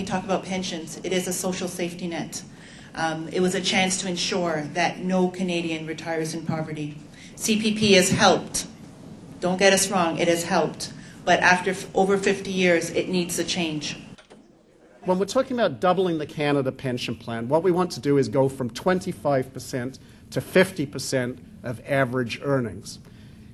we talk about pensions, it is a social safety net. It was a chance to ensure that no Canadian retires in poverty. CPP has helped. Don't get us wrong, it has helped. But after over 50 years, it needs a change. When we're talking about doubling the Canada Pension Plan, what we want to do is go from 25% to 50% of average earnings.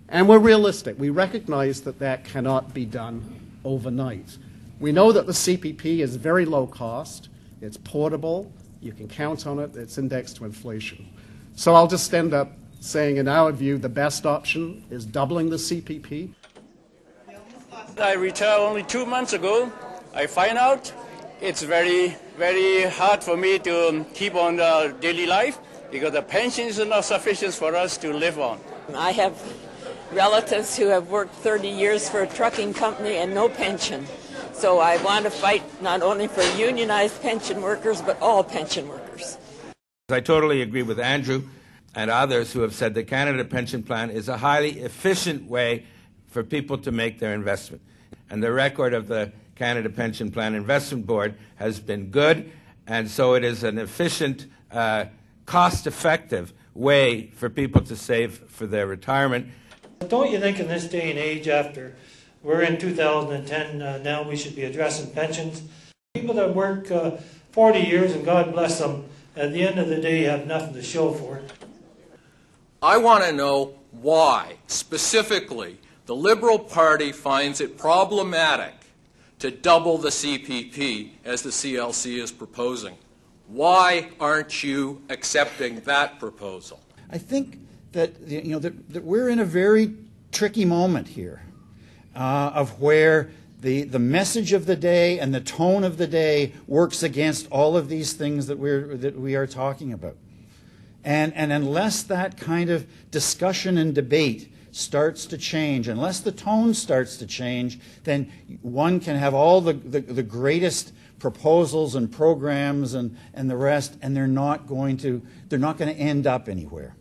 And we're realistic. We recognize that that cannot be done overnight. We know that the CPP is very low cost, it's portable, you can count on it, it's indexed to inflation. So I'll just end up saying, in our view, the best option is doubling the CPP. I retired only 2 months ago. I find out it's very, very hard for me to keep on daily life because the pension is not sufficient for us to live on. I have relatives who have worked 30 years for a trucking company and no pension. So I want to fight not only for unionized pension workers, but all pension workers. I totally agree with Andrew and others who have said the Canada Pension Plan is a highly efficient way for people to make their investment. And the record of the Canada Pension Plan Investment Board has been good, and so it is an efficient, cost-effective way for people to save for their retirement. Don't you think in this day and age, after we're in 2010 now, we should be addressing pensions? People that work 40 years, and God bless them, at the end of the day have nothing to show for it. I want to know why, specifically, the Liberal Party finds it problematic to double the CPP as the CLC is proposing. Why aren't you accepting that proposal? I think that, that we're in a very tricky moment here of where the message of the day and the tone of the day works against all of these things that we are talking about. And unless that kind of discussion and debate starts to change, unless the tone starts to change, then one can have all the greatest proposals and programs and the rest, and they're not going to end up anywhere.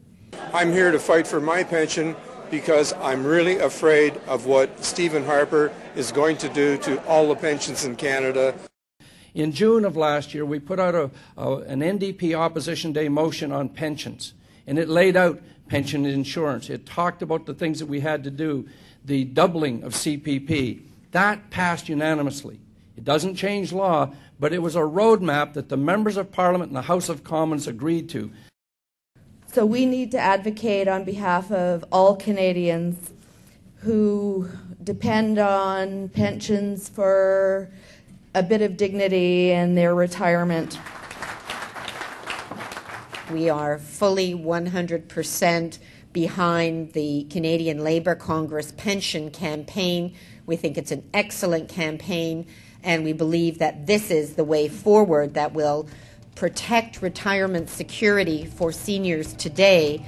I'm here to fight for my pension because I'm really afraid of what Stephen Harper is going to do to all the pensions in Canada. In June of last year, we put out an NDP Opposition Day motion on pensions, and it laid out pension insurance. It talked about the things that we had to do, the doubling of CPP. That passed unanimously. It doesn't change law, but it was a roadmap that the members of Parliament and the House of Commons agreed to. So we need to advocate on behalf of all Canadians who depend on pensions for a bit of dignity in their retirement. We are fully 100% behind the Canadian Labour Congress pension campaign. We think it's an excellent campaign, and we believe that this is the way forward that will protect retirement security for seniors today